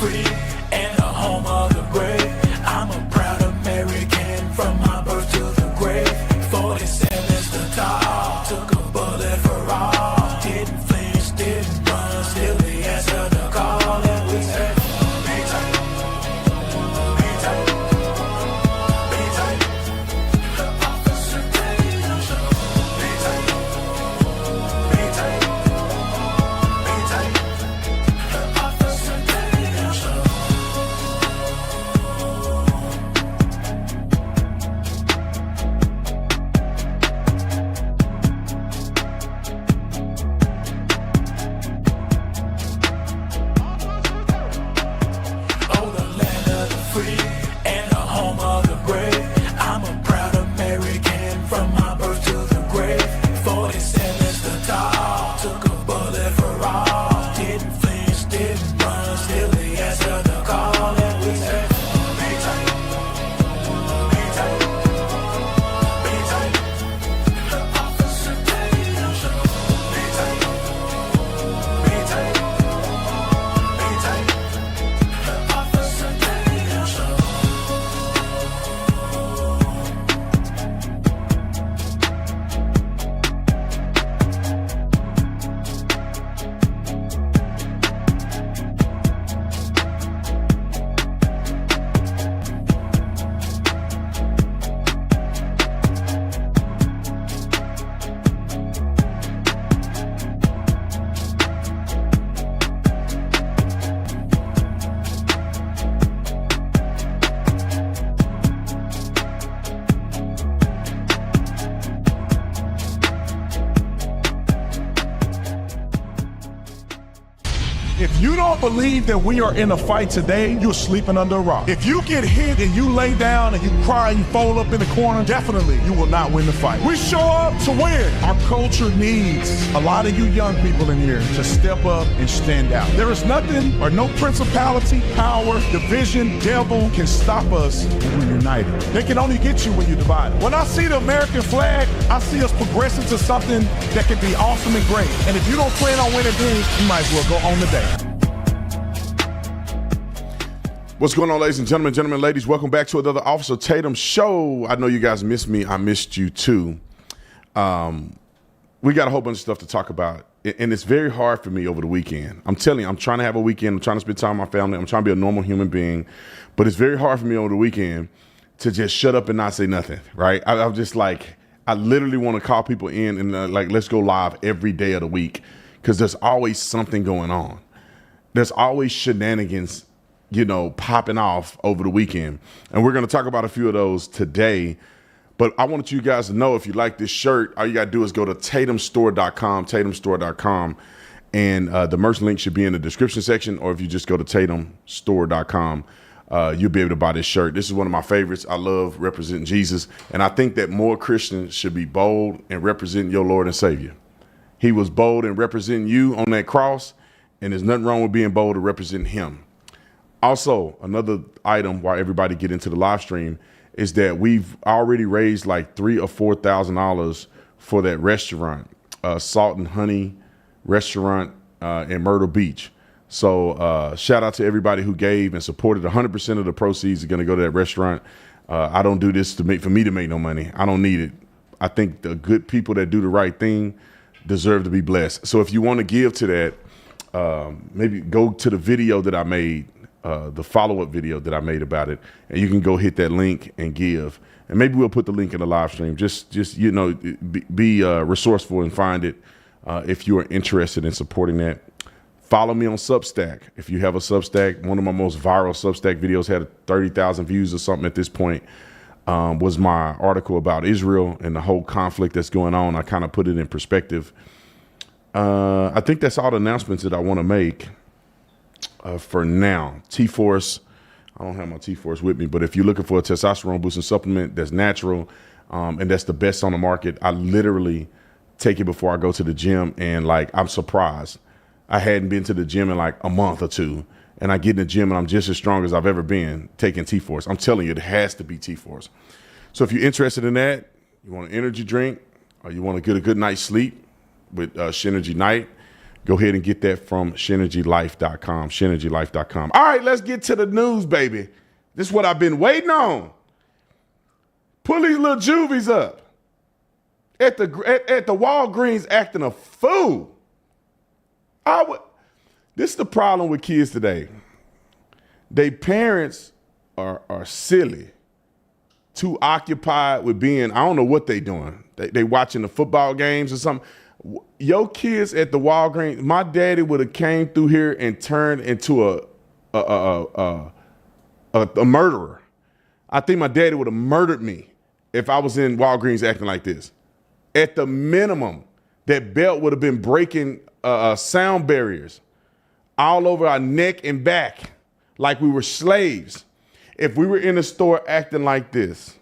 free and the home of the brave. I'm a proud American from my birth to the grave. 47's the top, took a bullet for all. Didn't flinch, didn't run, still the answer the call. And we said, be tight, be tight, be tight. The Officer Tatum Show. Be tight, be tight, be tight. The Officer Tatum Show. Oh, the land of the free and the home of the brave. I'm a proud American from my birth to the grave. 47's the top, took a bullet for all. Didn't flinch, didn't run, still the answer the call. And we said, be tight, be tight, be tight. The Officer Tatum Show. Be tight, be tight, be tight. The Officer Tatum Show. If you don't believe that we are in a fight today, you're sleeping under a rock. If you get hit and you lay down and you cry and you fold up in the corner, definitely you will not win the fight. We show up to win. Our culture needs a lot of you young people in here to step up and stand out. There is nothing or no principality, power, division, devil can stop us when we're united. They can only get you when you're divided. When I see the American flag, I see us progressing to something that can be awesome and great. And if you don't plan on winning then, you might as well go on the day. What's going on, ladies and gentlemen, ladies? Welcome back to another Officer Tatum show. I know you guys missed me. I missed you too. We got a whole bunch of stuff to talk about, and it's very hard for me over the weekend. I'm telling you, I'm trying to have a weekend. I'm trying to spend time with my family. I'm trying to be a normal human being, but it's very hard for me over the weekend to just shut up and not say nothing, right? I'm just like, I literally want to call people in and like, let's go live every day of the week because there's always something going on. There's always shenanigans, you know, popping off over the weekend. And we're going to talk about a few of those today. But I want you guys to know, if you like this shirt, all you got to do is go to tatumstore.com, tatumstore.com. And the merch link should be in the description section. Or if you just go to tatumstore.com, you'll be able to buy this shirt. This is one of my favorites. I love representing Jesus. And I think that more Christians should be bold and representing your Lord and Savior. He was bold in representing you on that cross. And there's nothing wrong with being bold to represent him. Also, another item while everybody get into the live stream is that we've already raised like $3,000 or $4,000 for that restaurant, Salt and Honey restaurant in Myrtle Beach. So shout out to everybody who gave and supported. 100% of the proceeds are going to go to that restaurant. I don't do this for me to make no money. I don't need it. I think the good people that do the right thing deserve to be blessed. So if you want to give to that, maybe go to the video that I made, the follow-up video that I made about it, and you can go hit that link and give. And maybe we'll put the link in the live stream. Just you know, be resourceful and find it if you are interested in supporting that. Follow me on Substack. If you have a Substack, one of my most viral Substack videos had 30,000 views or something at this point, was my article about Israel and the whole conflict that's going on. I kind of put it in perspective. I think that's all the announcements that I want to make for now. T-Force, I don't have my T-Force with me, but if you're looking for a testosterone boosting supplement that's natural and that's the best on the market, I literally take it before I go to the gym, and like, I'm surprised. I hadn't been to the gym in like a month or two, and I get in the gym and I'm just as strong as I've ever been taking T-Force. I'm telling you, it has to be T-Force. So if you're interested in that, you want an energy drink, or you want to get a good night's sleep with Shenergy Night, Go ahead and get that from ShenergyLife.com, ShenergyLife.com. All right, let's get to the news, baby. This is what I've been waiting on. Pull these little juvies up at the Walgreens acting a fool. This is the problem with kids today. They parents are silly, too occupied with being, I don't know what they doing. They watching the football games or something. Your kids at the Walgreens, my daddy would have came through here and turned into a murderer. I think my daddy would have murdered me if I was in Walgreens acting like this. At the minimum, that belt would have been breaking sound barriers all over our neck and back like we were slaves. If we were in a store acting like this,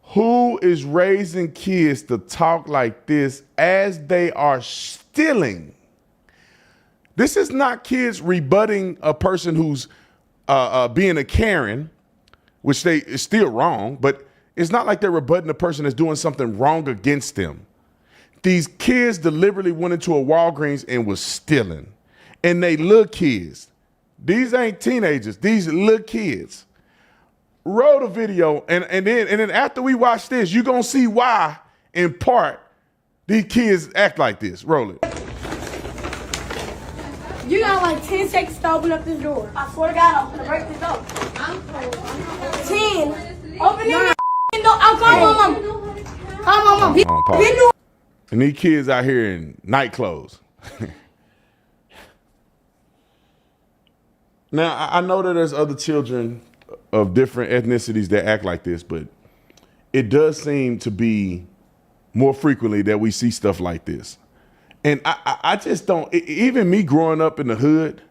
who is raising kids to talk like this as they are stealing? This is not kids rebutting a person who's being a Karen, which is still wrong, but it's not like they're rebutting a person that's doing something wrong against them. These kids deliberately went into a Walgreens and was stealing. And they little kids. These ain't teenagers. These little kids. Roll the video, and then after we watch this, you're going to see why, in part, these kids act like this. Roll it. You got like 10 seconds to open up this door. I swear to God, I'm gonna break this door. 10. Open this door. Oh, come on, Mom. Come on, Mom. And these kids out here in night clothes. Now, I know that there's other children of different ethnicities that act like this, but it does seem to be more frequently that we see stuff like this. And I just don't, even me growing up in the hood,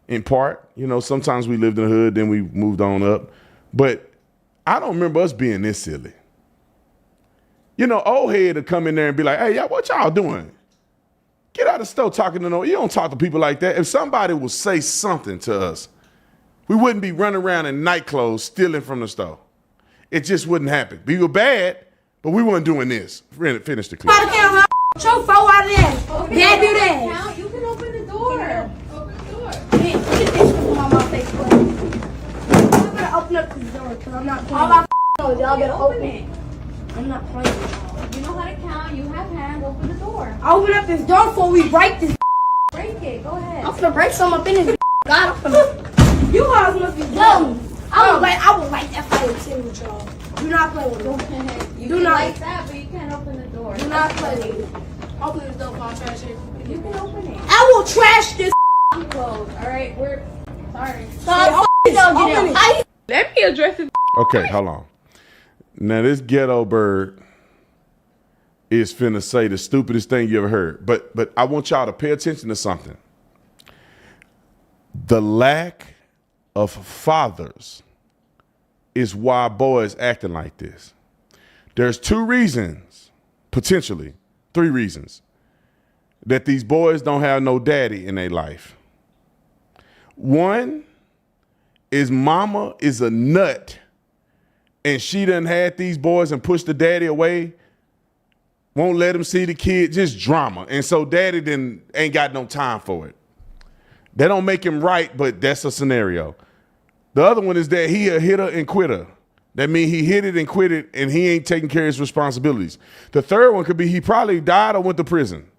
in part, you know, sometimes we lived in the hood, then we moved on up, but I don't remember us being this silly. You know, old head would come in there and be like, hey, y'all, what y'all doing? Get out of the store talking to you don't talk to people like that. If somebody would say something to us, we wouldn't be running around in night clothes stealing from the store. It just wouldn't happen. We were bad, but we weren't doing this. Finish the clip. Show 4 out of that. Dad, do that. You can open the door. Open the door. Hey, get this from my face, bro. I'm gonna open up this door because I'm not playing. All I know is y'all better open it. I'm not playing with y'all. You know how to count. You have hands. Open the door. Open up this door before we break this. Break it. Go ahead. I'm gonna break some up in this. God, I'm gonna. You guys must be dumb. I would like that fight with y'all. Do not play with me. You do not like that, but you can't open the door. Do not play with me. Open this door, I'll trash it. You can open it. I will trash this. I'm closed. All right, we're sorry. Let me address this. Okay, hold on. Now this ghetto bird is finna say the stupidest thing you ever heard. But I want y'all to pay attention to something. The lack of fathers is why boys acting like this. There's 2 reasons, potentially 3 reasons, that these boys don't have no daddy in their life. One is mama is a nut and she done had these boys and pushed the daddy away, won't let him see the kid, just drama. And so daddy then ain't got no time for it. That don't make him right, but that's a scenario. The other one is that he a hitter and quitter. That means he hit it and quit it and he ain't taking care of his responsibilities. The third one could be he probably died or went to prison.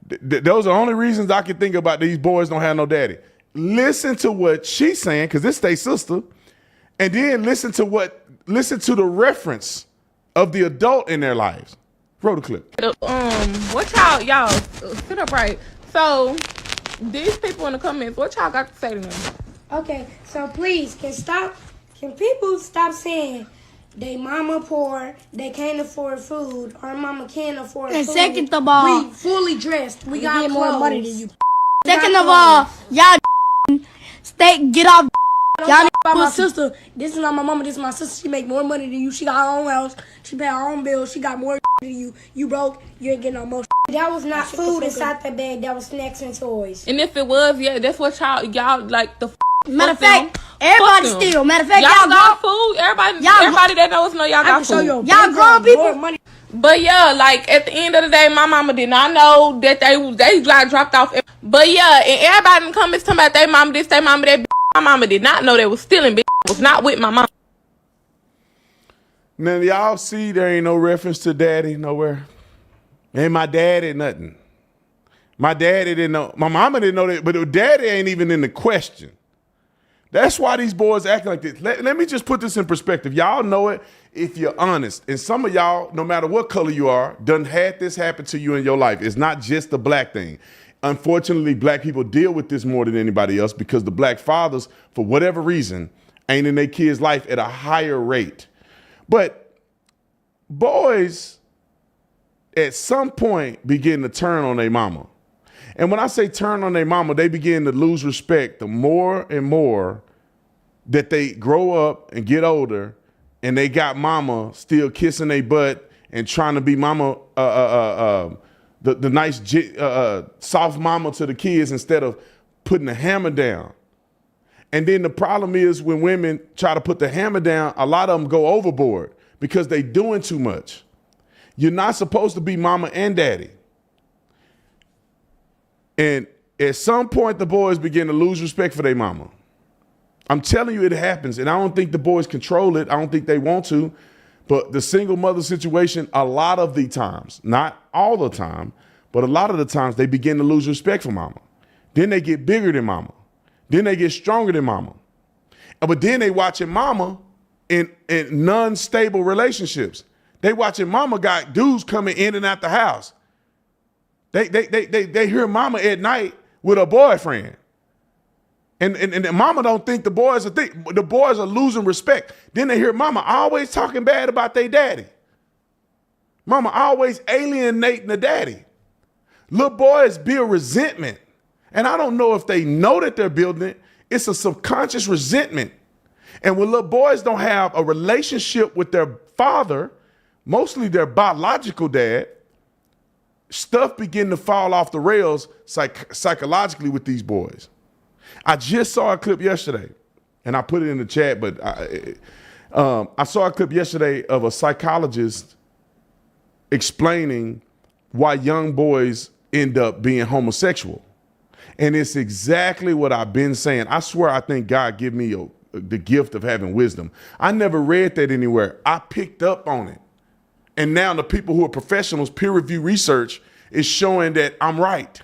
Those are the only reasons I can think about these boys don't have no daddy. Listen to what she's saying, because this their sister, and then listen to the reference of the adult in their lives. Roll the clip. What y'all sit up right. So these people in the comments, what y'all got to say to them? Okay, so please, can people stop saying they mama poor, they can't afford food, our mama can't afford food. And second of all, we fully dressed, we got get clothes. more money than you. Second of all, y'all get off. Y'all about my sister. This is not my mama, this is my sister. She make more money than you. She got her own house. She pay her own bills. She got more than you. You broke, you ain't getting no more. That was not food inside that bag. That was snacks and toys. And if it was, yeah, that's what y'all like the Matter of fact, everybody steal. Matter of fact, y'all got food. Everybody that knows know y'all got food. Y'all grown people. But yeah, like at the end of the day, my mama did not know that they got dropped off. But yeah, and everybody in the comments talking about they mama this, they mama that. My mama did not know they was stealing. Was not with my mom. Now y'all see there ain't no reference to daddy nowhere. Ain't my daddy nothing. My daddy didn't know. My mama didn't know that, but daddy ain't even in the question. That's why these boys acting like this. Let me just put this in perspective. Y'all know it if you're honest. And some of y'all, no matter what color you are, done had this happen to you in your life. It's not just the black thing. Unfortunately, black people deal with this more than anybody else because the black fathers, for whatever reason, ain't in their kids' life at a higher rate. But boys, at some point, begin to turn on their mama. And when I say turn on their mama, they begin to lose respect the more and more that they grow up and get older and they got mama still kissing their butt and trying to be mama, the nice, soft mama to the kids instead of putting the hammer down. And then the problem is when women try to put the hammer down, a lot of them go overboard because they doing too much. You're not supposed to be mama and daddy. And at some point, the boys begin to lose respect for their mama. I'm telling you, it happens. And I don't think the boys control it. I don't think they want to. But the single mother situation, a lot of the times, not all the time, but a lot of the times, they begin to lose respect for mama. Then they get bigger than mama. Then they get stronger than mama. But then they watching mama in non-stable relationships. They watching mama got dudes coming in and out the house. They hear mama at night with a boyfriend. And mama don't think the boys are the boys are losing respect. Then they hear mama always talking bad about their daddy. Mama always alienating the daddy. Little boys build resentment. And I don't know if they know that they're building it. It's a subconscious resentment. And when little boys don't have a relationship with their father, mostly their biological dad, stuff begin to fall off the rails psychologically with these boys. I just saw a clip yesterday, and I put it in the chat, but I saw a clip yesterday of a psychologist explaining why young boys end up being homosexual. And it's exactly what I've been saying. I swear I think God gave me the gift of having wisdom. I never read that anywhere. I picked up on it. And now the people who are professionals, peer review research is showing that I'm right.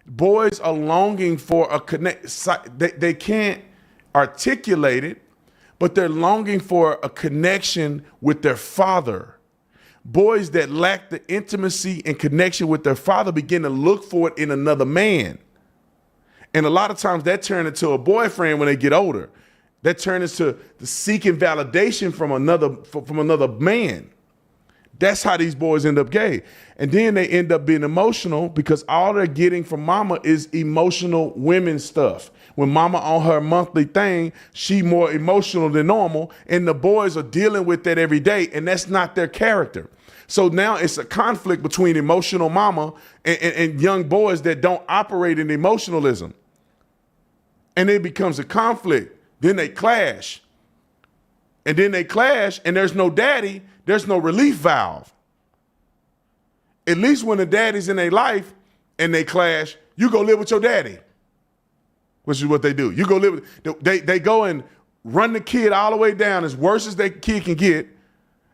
Boys are longing for a connect. They can't articulate it, but they're longing for a connection with their father. Boys that lack the intimacy and connection with their father begin to look for it in another man. And a lot of times that turns into a boyfriend when they get older. That turns into the seeking validation from another man. That's how these boys end up gay. And then they end up being emotional because all they're getting from mama is emotional women stuff. When mama on her monthly thing, she more emotional than normal. And the boys are dealing with that every day. And that's not their character. So now it's a conflict between emotional mama and young boys that don't operate in emotionalism. And it becomes a conflict. Then they clash. And then they clash and there's no daddy. There's no relief valve. At least when the daddy's in their life and they clash, you go live with your daddy, which is what they do. You go live with, they go and run the kid all the way down as worse as that kid can get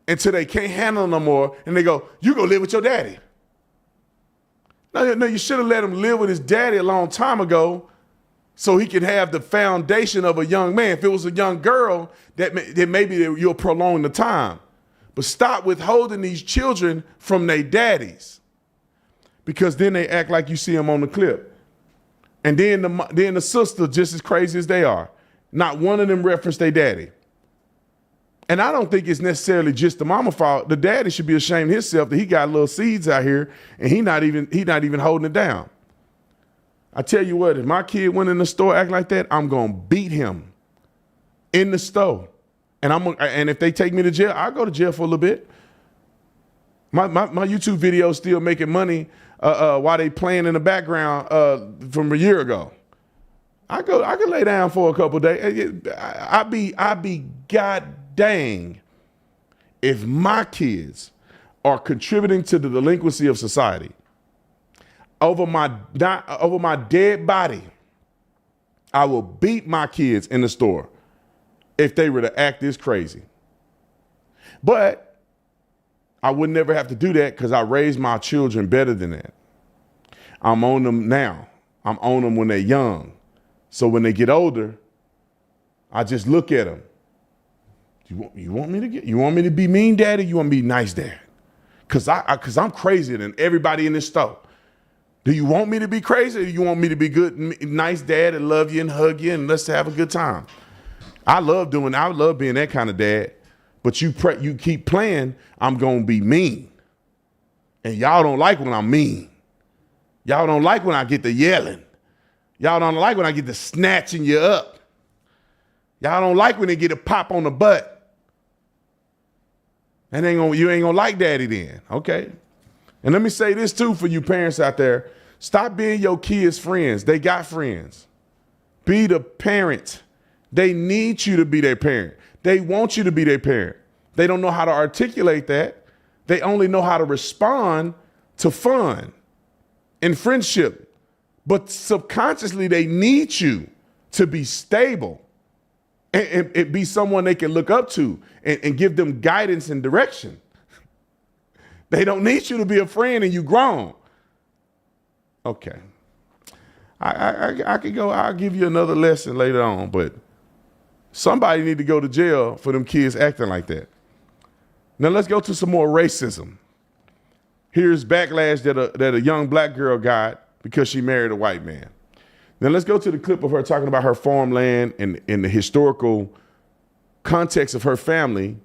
until they can't handle no more. And they go, you go live with your daddy. No, you should have let him live with his daddy a long time ago so he could have the foundation of a young man. If it was a young girl, then maybe you'll prolong the time. But stop withholding these children from their daddies because then they act like you see them on the clip. And then the sister, just as crazy as they are, not one of them referenced their daddy. And I don't think it's necessarily just the mama fault. The daddy should be ashamed of himself that he got little seeds out here and he not even holding it down. I tell you what, if my kid went in the store acting like that, I'm going to beat him in the store. And if they take me to jail, I'll go to jail for a little bit. My YouTube videos still making money while they playing in the background from a year ago. I can lay down for a couple of days. I be god dang if my kids are contributing to the delinquency of society. Over my dead body, I will beat my kids in the store if they were to act this crazy. But I would never have to do that because I raised my children better than that. I'm on them now. I'm on them when they're young. So when they get older, I just look at them. You want me to be mean daddy? You want me to be nice dad? Cause I'm crazier than everybody in this store. Do you want me to be crazy or do you want me to be good, nice dad and love you and hug you and let's have a good time? I love being that kind of dad, but you keep playing, I'm gonna be mean. And y'all don't like when I'm mean. Y'all don't like when I get to yelling. Y'all don't like when I get to snatching you up. Y'all don't like when they get a pop on the butt. And you ain't gonna like daddy then, okay? And let me say this too for you parents out there. Stop being your kids' friends. They got friends. Be the parent. They need you to be their parent. They want you to be their parent. They don't know how to articulate that. They only know how to respond to fun and friendship. But subconsciously, they need you to be stable and be someone they can look up to and give them guidance and direction. They don't need you to be a friend and you grown. Okay. I could go, I'll give you another lesson later on, but somebody need to go to jail for them kids acting like that. Now let's go to some more racism. Here's backlash that a young black girl got because she married a white man. Now let's go to the clip of her talking about her farmland and the historical context of her family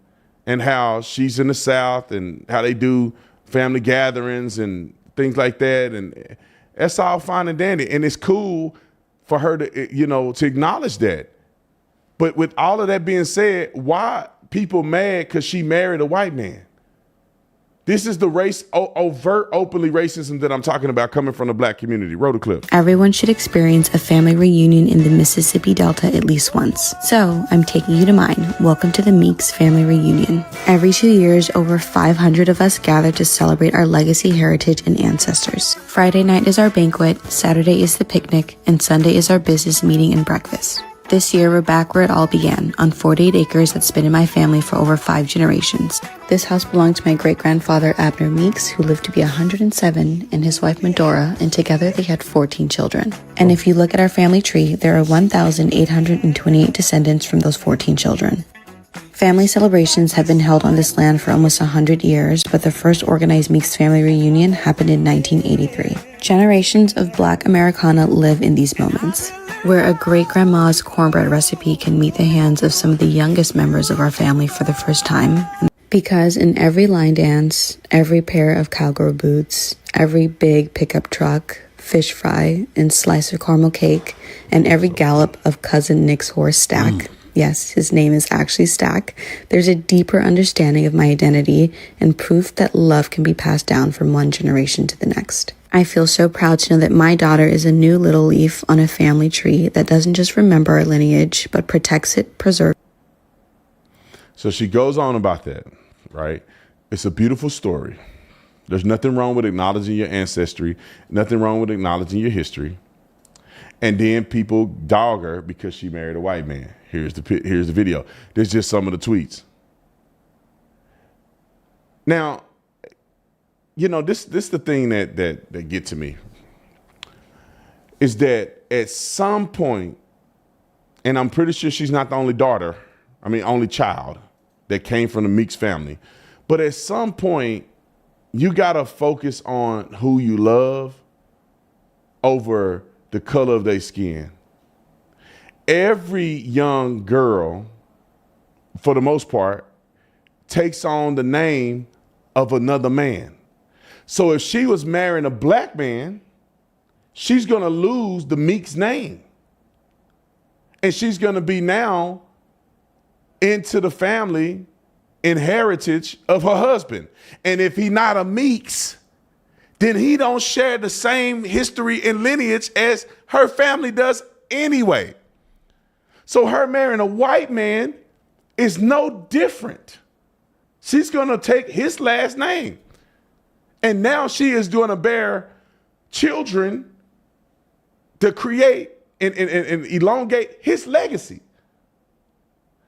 and how she's in the South and how they do family gatherings and things like that. And that's all fine and dandy. And it's cool for her to, to acknowledge that. But with all of that being said, why people mad because she married a white man? This is the overt, openly racism that I'm talking about coming from the black community. Roll the clip. Everyone should experience a family reunion in the Mississippi Delta at least once. So I'm taking you to mine. Welcome to the Meeks Family Reunion. Every 2 years, over 500 of us gather to celebrate our legacy, heritage, and ancestors. Friday night is our banquet, Saturday is the picnic, and Sunday is our business meeting and breakfast. This year, we're back where it all began, on 48 acres that's been in my family for over 5 generations. This house belonged to my great-grandfather, Abner Meeks, who lived to be 107, and his wife, Medora, and together they had 14 children. And if you look at our family tree, there are 1,828 descendants from those 14 children. Family celebrations have been held on this land for almost 100 years, but the first organized Meeks family reunion happened in 1983. Generations of Black Americana live in these moments, where a great-grandma's cornbread recipe can meet the hands of some of the youngest members of our family for the first time. Because in every line dance, every pair of cowgirl boots, every big pickup truck, fish fry, and slice of caramel cake, and every gallop of Cousin Nick's horse Stack, yes, his name is actually Stack, there's a deeper understanding of my identity and proof that love can be passed down from one generation to the next. I feel so proud to know that my daughter is a new little leaf on a family tree that doesn't just remember our lineage, but protects it, preserves. So she goes on about that, right? It's a beautiful story. There's nothing wrong with acknowledging your ancestry, nothing wrong with acknowledging your history. And then people dog her because she married a white man. Here's the video. There's just some of the tweets. Now, this the thing that get to me is that at some point, and I'm pretty sure she's not the only child that came from the Meeks family, but at some point, you gotta focus on who you love over the color of their skin. Every young girl, for the most part, takes on the name of another man. So if she was marrying a black man, she's gonna lose the Meeks name. And she's gonna be now into the family and heritage of her husband. And if he not a Meeks, then he don't share the same history and lineage as her family does anyway. So her marrying a white man is no different. She's gonna take his last name. And now she is going to bear children to create and elongate his legacy.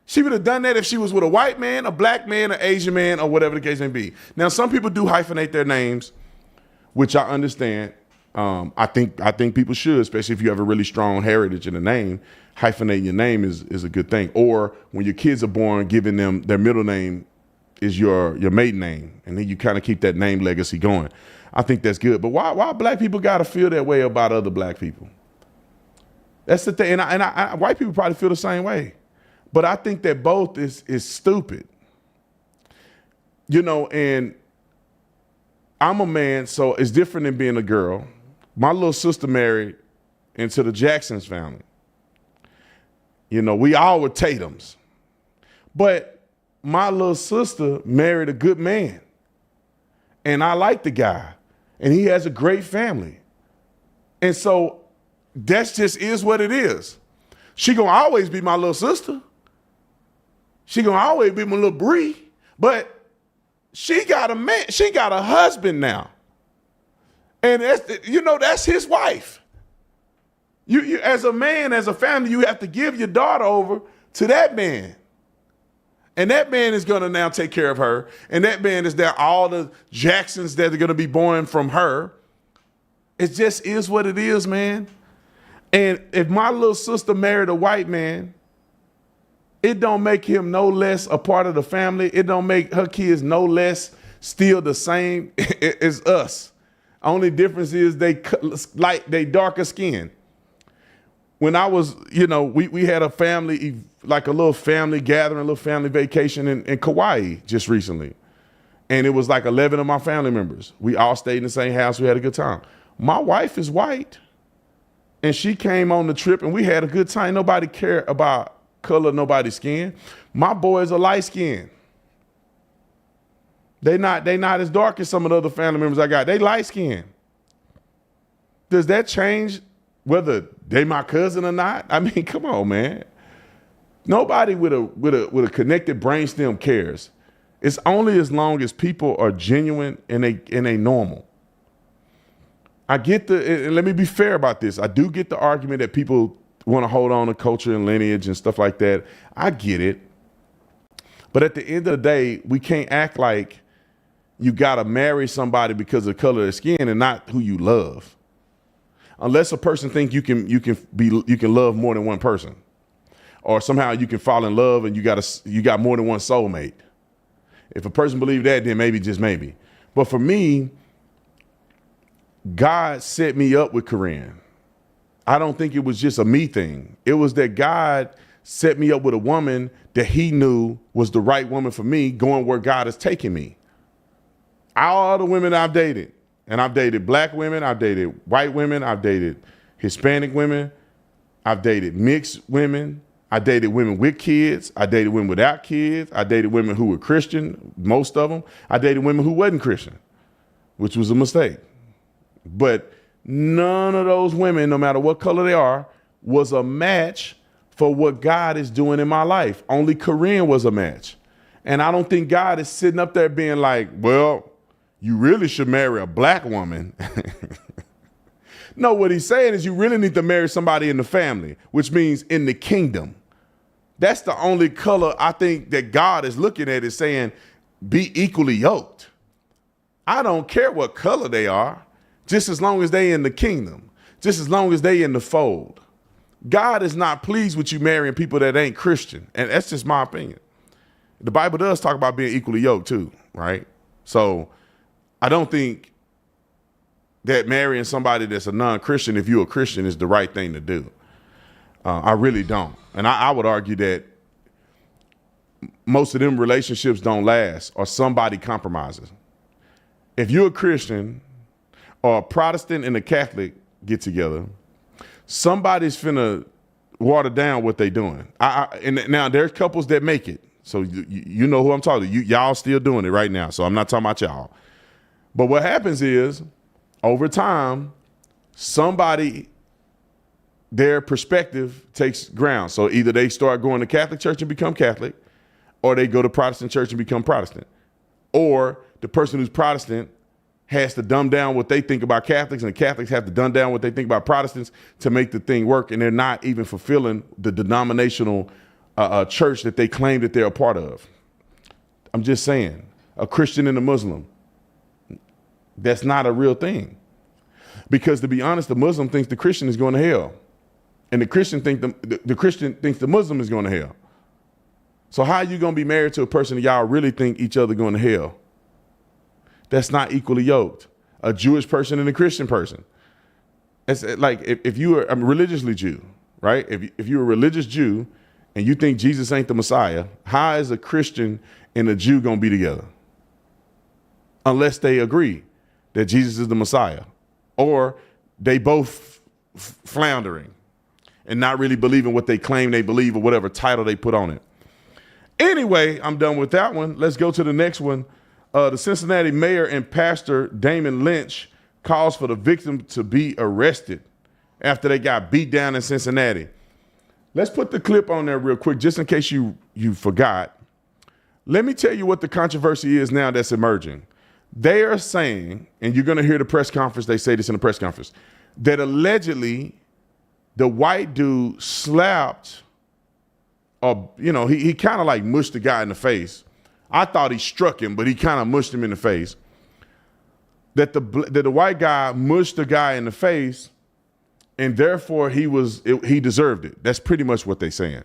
She would have done that if she was with a white man, a black man, an Asian man, or whatever the case may be. Now, some people do hyphenate their names, which I understand. I think people should, especially if you have a really strong heritage in a name. Hyphenating your name is a good thing. Or when your kids are born, giving them their middle name is your maiden name, and then you kind of keep that name legacy going. I think that's good. But why black people got to feel that way about other black people? That's the thing. And white people probably feel the same way. But I think that both is stupid. You know, and I'm a man, so it's different than being a girl. My little sister married into the Jackson's family. You know, we all were Tatums. But my little sister married a good man. And I like the guy. And he has a great family. And so that's just is what it is. She gonna always be my little sister. She gonna always be my little Bree. But she got a man, she got a husband now. And that's his wife. You as a man, as a family, you have to give your daughter over to that man. And that man is going to now take care of her. And that man is there, all the Jacksons that are going to be born from her. It just is what it is, man. And if my little sister married a white man, it don't make him no less a part of the family. It don't make her kids no less still the same as us. Only difference is they darker skin. When I was, we had a family, like a little family gathering, a little family vacation in Kauai just recently. And it was like 11 of my family members. We all stayed in the same house. We had a good time. My wife is white. And she came on the trip and we had a good time. Nobody cared about color, nobody's skin. My boys are light skinned. They not as dark as some of the other family members I got. They light skinned. Does that change whether they my cousin or not? I mean, come on, man. Nobody with a connected brainstem cares. It's only as long as people are genuine and they normal. I get and let me be fair about this. I do get the argument that people want to hold on to culture and lineage and stuff like that. I get it. But at the end of the day, we can't act like you got to marry somebody because of the color of their skin and not who you love. Unless a person thinks you can love more than one person, or somehow you can fall in love and you got more than one soulmate. If a person believes that, then maybe, just maybe. But for me, God set me up with Corinne. I don't think it was just a me thing. It was that God set me up with a woman that he knew was the right woman for me, going where God is taking me. All the women I've dated, and I've dated black women, I've dated white women, I've dated Hispanic women, I've dated mixed women, I dated women with kids, I dated women without kids, I dated women who were Christian, most of them. I dated women who wasn't Christian, which was a mistake. But none of those women, no matter what color they are, was a match for what God is doing in my life. Only Corinne was a match. And I don't think God is sitting up there being like, well, you really should marry a black woman. No, what he's saying is you really need to marry somebody in the family, which means in the kingdom. That's the only color I think that God is looking at, is saying, be equally yoked. I don't care what color they are, just as long as they in the kingdom, just as long as they in the fold. God is not pleased with you marrying people that ain't Christian. And that's just my opinion. The Bible does talk about being equally yoked too, right? So I don't think that marrying somebody that's a non-Christian, if you're a Christian, is the right thing to do. I really don't. And I would argue that most of them relationships don't last, or somebody compromises. If you're a Christian or a Protestant and a Catholic get together, somebody's finna water down what they doing. And now there's couples that make it. So you know who I'm talking to. Y'all still doing it right now. So I'm not talking about y'all. But what happens is, over time, their perspective takes ground. So either they start going to Catholic church and become Catholic, or they go to Protestant church and become Protestant. Or the person who's Protestant has to dumb down what they think about Catholics, and the Catholics have to dumb down what they think about Protestants to make the thing work, and they're not even fulfilling the denominational church that they claim that they're a part of. I'm just saying, a Christian and a Muslim, that's not a real thing. Because to be honest, the Muslim thinks the Christian is going to hell, and the Christian thinks the Muslim is going to hell. So how are you going to be married to a person that y'all really think each other going to hell? That's not equally yoked. A Jewish person and a Christian person. It's like if you are a religiously Jew, right? If you're a religious Jew and you think Jesus ain't the Messiah, how is a Christian and a Jew going to be together? Unless they agree that Jesus is the Messiah, or they both floundering and not really believing what they claim they believe or whatever title they put on it. Anyway, I'm done with that one. Let's go to the next one. The Cincinnati mayor and pastor Damon Lynch calls for the victim to be arrested after they got beat down in Cincinnati. Let's put the clip on there real quick, just in case you forgot. Let me tell you what the controversy is now that's emerging. They are saying, and you're going to hear the press conference, they say this in the press conference, that allegedly the white dude slapped, he kind of like mushed the guy in the face. I thought he struck him, but he kind of mushed him in the face. That the white guy mushed the guy in the face, and therefore he deserved it. That's pretty much what they're saying.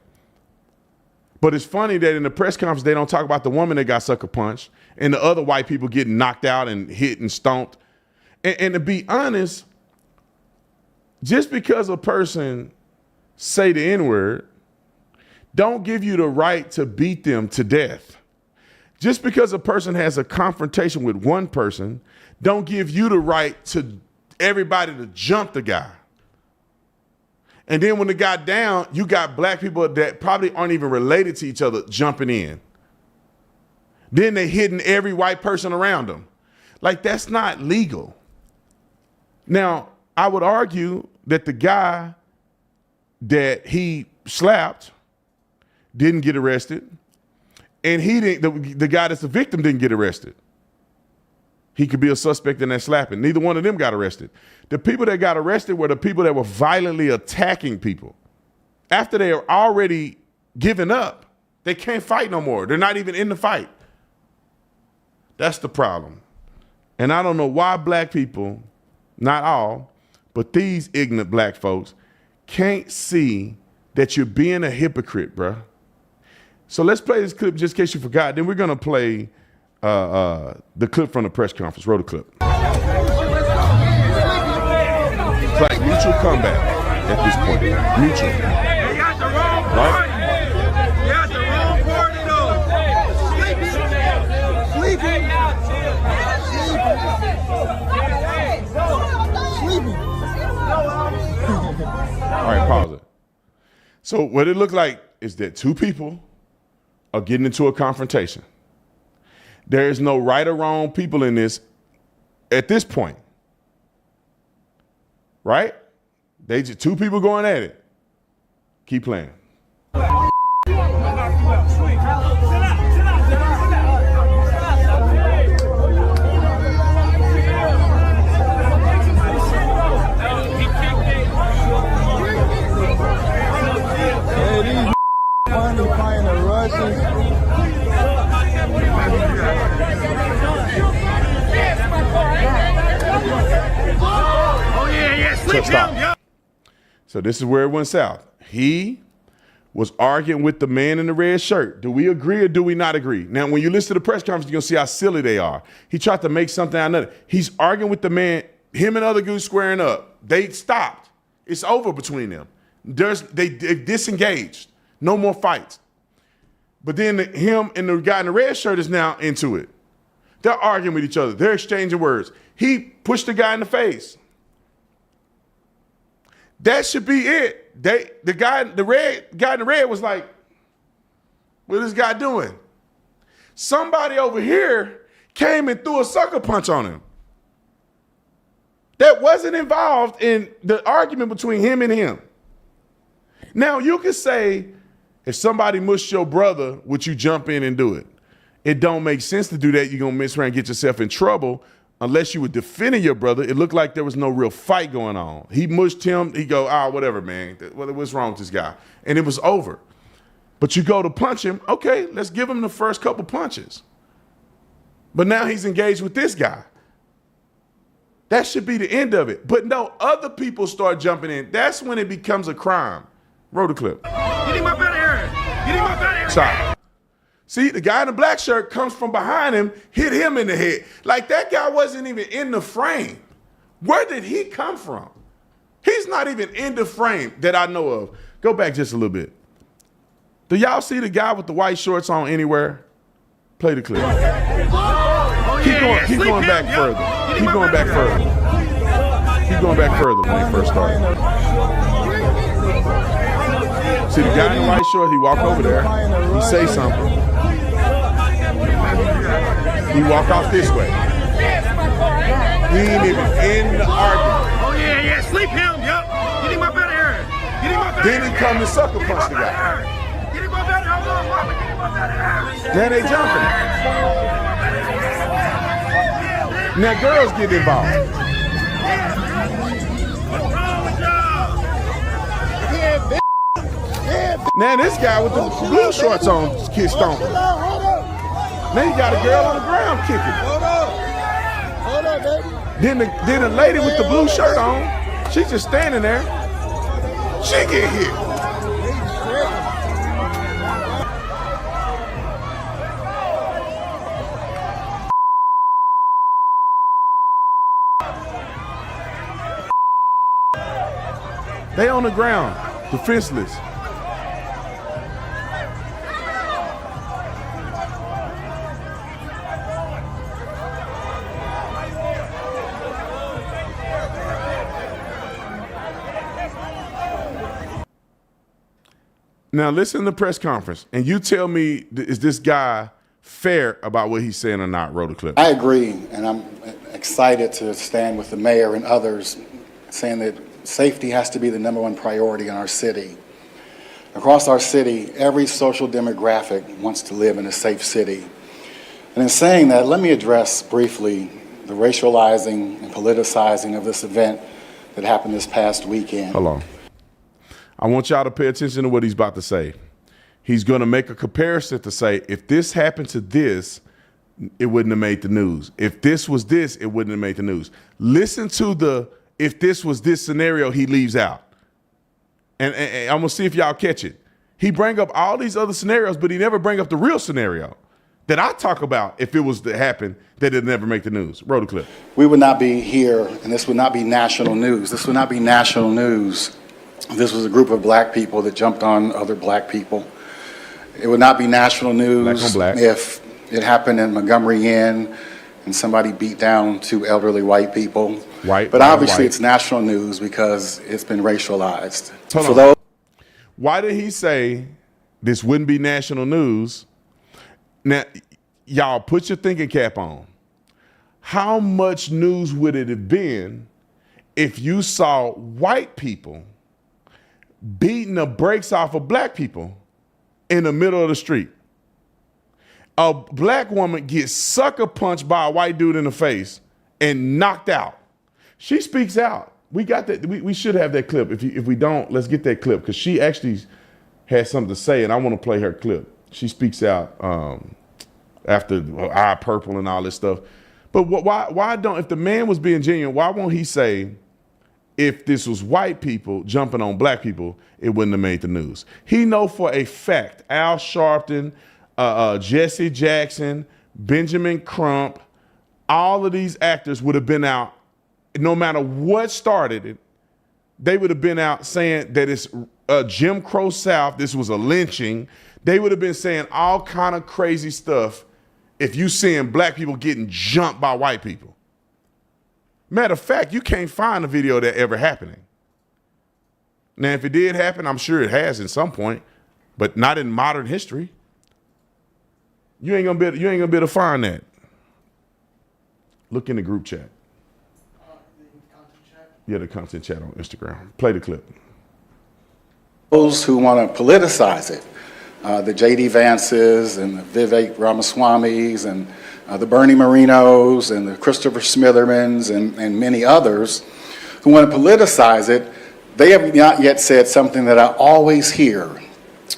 But it's funny that in the press conference, they don't talk about the woman that got sucker punched and the other white people getting knocked out and hit and stomped. And to be honest, just because a person say the N-word don't give you the right to beat them to death. Just because a person has a confrontation with one person don't give you the right to everybody to jump the guy. And then when it got down, you got black people that probably aren't even related to each other jumping in. Then they hitting every white person around them. Like, that's not legal. Now, I would argue that the guy that he slapped didn't get arrested, and the guy that's the victim didn't get arrested. He could be a suspect in that slapping. Neither one of them got arrested. The people that got arrested were the people that were violently attacking people. After they are already given up, they can't fight no more. They're not even in the fight. That's the problem. And I don't know why black people, not all, but these ignorant black folks can't see that you're being a hypocrite, bruh. So let's play this clip just in case you forgot. Then we're going to play the clip from the press conference. Roll the clip. It's like mutual combat at this point. Mutual. They got the wrong part. Right? They got the wrong part of those. Sleeping. All right, pause it. So what it looked like is that two people are getting into a confrontation. There is no right or wrong people in this at this point. Right? They just two people going at it. Keep playing. Stop. So this is where it went south. He was arguing with the man in the red shirt. Do we agree or do we not agree? Now, when you listen to the press conference, you're going to see how silly they are. He tried to make something out of it. He's arguing with the man, him and other dudes squaring up. They stopped. It's over between them. They disengaged. No more fights. But then him and the guy in the red shirt is now into it. They're arguing with each other. They're exchanging words. He pushed the guy in the face. That should be it. The guy in the red was like, what is this guy doing? Somebody over here came and threw a sucker punch on him. That wasn't involved in the argument between him and him. Now, you could say, if somebody mushed your brother, would you jump in and do it? It don't make sense to do that. You're going to mess around and get yourself in trouble. unless you were defending your brother, it looked like there was no real fight going on. He mushed him. He go, whatever, man. What's wrong with this guy? And it was over. But you go to punch him. Okay, let's give him the first couple punches. But now he's engaged with this guy. That should be the end of it. But no, other people start jumping in. That's when it becomes a crime. Roll the clip. Get him up out of here. Get him up out of here. Sorry. See, the guy in the black shirt comes from behind him, hit him in the head. Like that guy wasn't even in the frame. Where did he come from? He's not even in the frame that I know of. Go back just a little bit. Do y'all see the guy with the white shorts on anywhere? Play the clip. Keep going back further. Keep going back further. Keep going back further when they first started. See the guy in the white shorts, he walk over there, he say something. He walk off this way. He ain't even in the argument. Oh, yeah, sleep him, yup. Get him up out of here. Get him up out of here. Then he come to sucker punch the guy. Get him up out of here. Hold on, mama. Get him up out of here. Then they jumping. Now girls get involved. What's wrong with y'all? Now this guy with the blue shorts on kissed stomping. Now you got a girl on the ground kicking. Hold on, baby. Then the lady with the blue shirt on, she's just standing there. She get hit. They on the ground, defenseless. Now listen to the press conference, and you tell me, is this guy fair about what he's saying or not? Roll the clip. I agree, and I'm excited to stand with the mayor and others saying that safety has to be the #1 priority in our city. Across our city, every social demographic wants to live in a safe city. And in saying that, let me address briefly the racializing and politicizing of this event that happened this past weekend. Hold on. I want y'all to pay attention to what he's about to say. He's going to make a comparison to say, if this happened to this, it wouldn't have made the news. If this was this, it wouldn't have made the news. Listen to the, if this was this scenario, he leaves out. And I'm going to see if y'all catch it. He bring up all these other scenarios, but he never bring up the real scenario that I talk about. If it was to happen, that it'd never make the news. Roll the clip. We would not be here, and this would not be national news. This would not be national news. This was a group of black people that jumped on other black people. It would not be national news if it happened in Montgomery Inn and somebody beat down 2 elderly white people. But obviously it's national news because it's been racialized. Why did he say this wouldn't be national news? Now, y'all put your thinking cap on. How much news would it have been if you saw white people beating the brakes off of black people in the middle of the street? A black woman gets sucker punched by a white dude in the face and knocked out. She speaks out. We got that. We should have that clip. If we don't, let's get that clip, because she actually has something to say, and I want to play her clip. She speaks out after eye purple and all this stuff. But why don't, if the man was being genuine, why won't he say, if this was white people jumping on black people, it wouldn't have made the news? He know for a fact, Al Sharpton, Jesse Jackson, Benjamin Crump, all of these actors would have been out, no matter what started it, they would have been out saying that it's Jim Crow South, this was a lynching. They would have been saying all kind of crazy stuff if you seeing black people getting jumped by white people. Matter of fact, you can't find a video of that ever happening. Now, if it did happen, I'm sure it has at some point, but not in modern history. You ain't gonna be able to find that. Look in the group chat. Yeah, the content chat on Instagram. Play the clip. Those who want to politicize it, the J.D. Vances and the Vivek Ramaswamis and the Bernie Marinos and the Christopher Smithermans and many others who want to politicize it, they have not yet said something that I always hear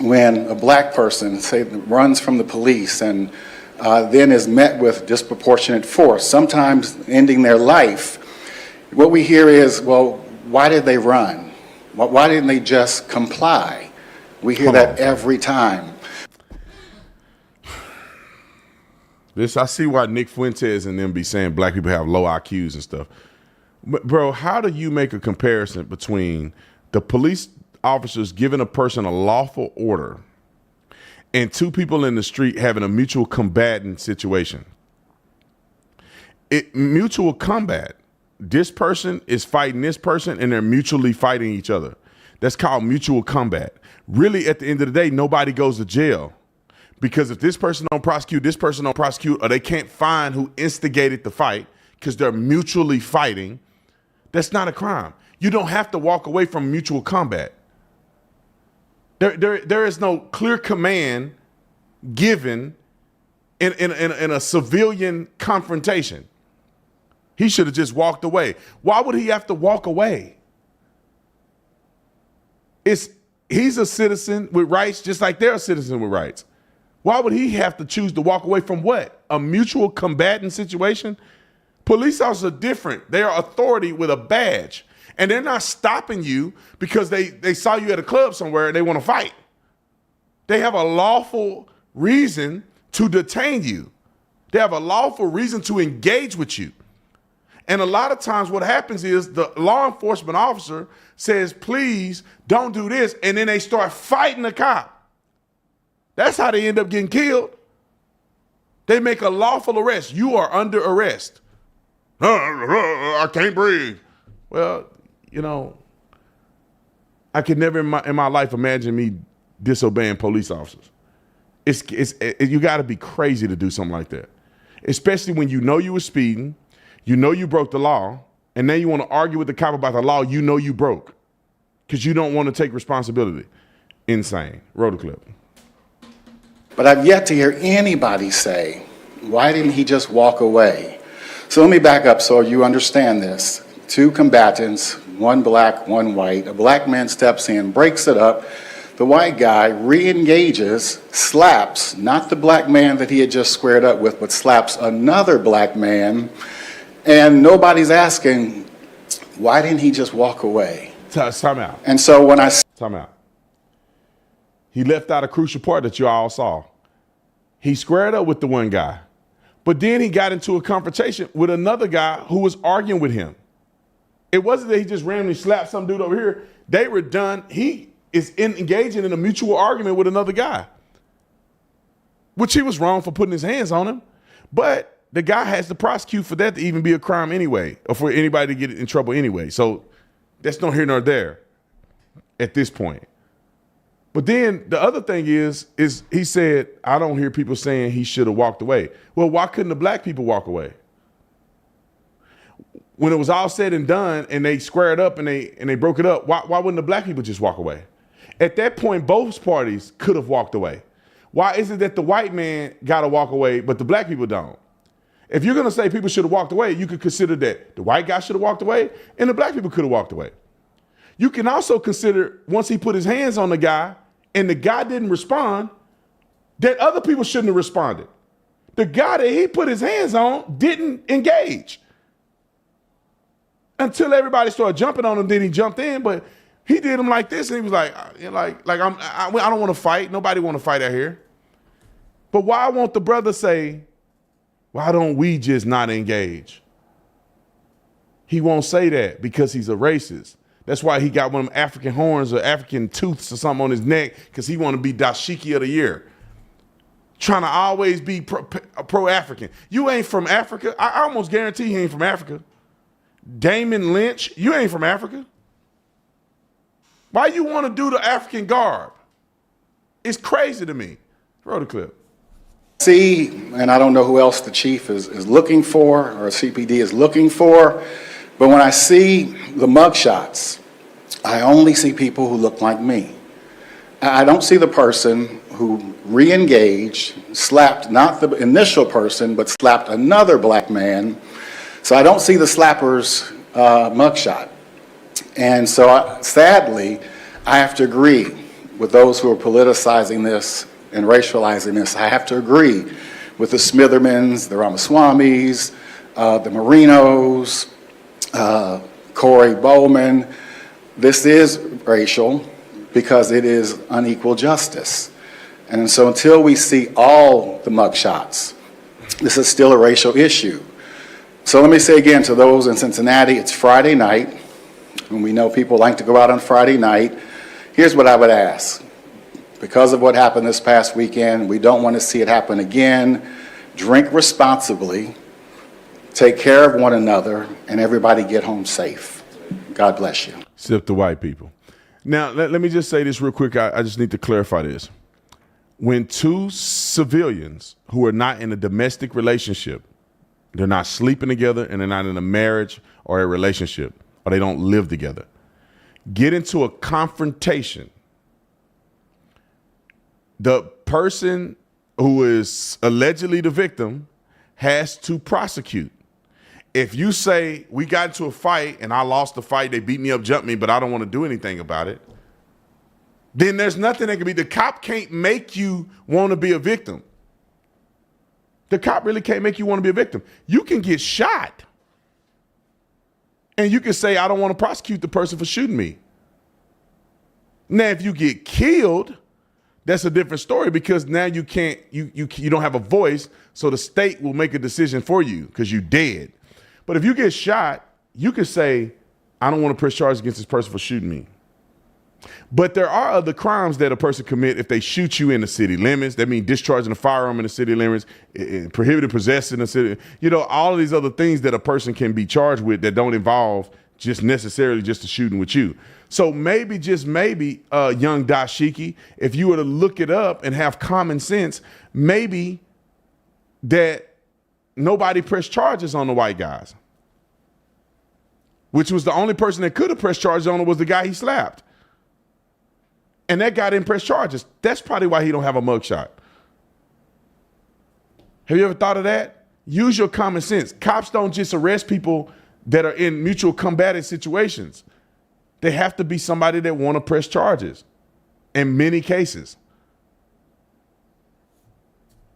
when a black person, say, runs from the police and then is met with disproportionate force, sometimes ending their life. What we hear is, well, why did they run? Why didn't they just comply? We hear that every time. I see why Nick Fuentes and them be saying black people have low IQs and stuff. But bro, how do you make a comparison between the police officers giving a person a lawful order and two people in the street having a mutual combatant situation? Mutual combat. This person is fighting this person and they're mutually fighting each other. That's called mutual combat. Really, at the end of the day, nobody goes to jail. Because if this person don't prosecute, this person don't prosecute, or they can't find who instigated the fight because they're mutually fighting, that's not a crime. You don't have to walk away from mutual combat. There is no clear command given in a civilian confrontation. He should have just walked away. Why would he have to walk away? He's a citizen with rights just like they're a citizen with rights. Why would he have to choose to walk away from what? A mutual combatant situation? Police officers are different. They are authority with a badge. And they're not stopping you because they saw you at a club somewhere and they want to fight. They have a lawful reason to detain you. They have a lawful reason to engage with you. And a lot of times what happens is the law enforcement officer says, please don't do this. And then they start fighting the cop. That's how they end up getting killed. They make a lawful arrest. You are under arrest. I can't breathe. Well, you know, I could never in my life imagine me disobeying police officers. You got to be crazy to do something like that, especially when you know you were speeding, you know you broke the law, and then you want to argue with the cop about the law you know you broke because you don't want to take responsibility. Insane. Roll the clip. But I've yet to hear anybody say, why didn't he just walk away? So let me back up so you understand this. Two combatants, one black, one white. A black man steps in, breaks it up. The white guy re-engages, slaps, not the black man that he had just squared up with, but slaps another black man. And nobody's asking, why didn't he just walk away? Time out. And so when I... Time out. He left out a crucial part that you all saw. He squared up with the one guy, but then he got into a confrontation with another guy who was arguing with him. It wasn't that he just randomly slapped some dude over here. They were done. He is engaging in a mutual argument with another guy, which he was wrong for putting his hands on him. But the guy has to prosecute for that to even be a crime anyway, or for anybody to get in trouble anyway. So that's no here nor there at this point. But then the other thing is he said, I don't hear people saying he should have walked away. Well, why couldn't the black people walk away? When it was all said and done and they squared up and they broke it up, why wouldn't the black people just walk away? At that point, both parties could have walked away. Why is it that the white man got to walk away, but the black people don't? If you're going to say people should have walked away, you could consider that the white guy should have walked away and the black people could have walked away. You can also consider once he put his hands on the guy and the guy didn't respond, that other people shouldn't have responded. The guy that he put his hands on didn't engage until everybody started jumping on him. Then he jumped in, but he did him like this, and he was like I don't want to fight. Nobody want to fight out here. But why won't the brother say, why don't we just not engage? He won't say that because he's a racist. That's why he got one of them African horns or African tooths or something on his neck, because he want to be dashiki of the year. Trying to always be pro-African. You ain't from Africa. I almost guarantee he ain't from Africa. Damon Lynch, you ain't from Africa. Why you want to do the African garb? It's crazy to me. Roll the clip. See, and I don't know who else the chief is looking for or CPD is looking for, but when I see the mugshots, I only see people who look like me. I don't see the person who re-engaged, slapped not the initial person, but slapped another black man. So I don't see the slapper's mugshot. And so sadly, I have to agree with those who are politicizing this and racializing this. I have to agree with the Smithermans, the Ramaswamis, the Marinos, Corey Bowman. This is racial because it is unequal justice. And so until we see all the mugshots, this is still a racial issue. So let me say again to those in Cincinnati, it's Friday night, and we know people like to go out on Friday night. Here's what I would ask. Because of what happened this past weekend, we don't want to see it happen again. Drink responsibly, take care of one another, and everybody get home safe. God bless you. Except the white people. Now, let me just say this real quick. I just need to clarify this. When two civilians who are not in a domestic relationship, they're not sleeping together and they're not in a marriage or a relationship, or they don't live together, get into a confrontation, the person who is allegedly the victim has to prosecute. If you say, we got into a fight and I lost the fight, they beat me up, jumped me, but I don't want to do anything about it, then there's nothing that can be. The cop can't make you want to be a victim. The cop really can't make you want to be a victim. You can get shot and you can say, I don't want to prosecute the person for shooting me. Now, if you get killed, that's a different story, because now you can't, you don't have a voice, so the state will make a decision for you because you're dead. But if you get shot, you can say, I don't want to press charges against this person for shooting me. But there are other crimes that a person commit if they shoot you in the city limits. That means discharging a firearm in the city limits, prohibited possessing the city. You know, all of these other things that a person can be charged with that don't involve just necessarily just a shooting with you. So maybe, just maybe, young dashiki, if you were to look it up and have common sense, maybe that nobody pressed charges on the white guys, which was the only person that could have pressed charges on him was the guy he slapped. And that guy didn't press charges. That's probably why he don't have a mugshot. Have you ever thought of that? Use your common sense. Cops don't just arrest people that are in mutual combative situations. They have to be somebody that want to press charges in many cases.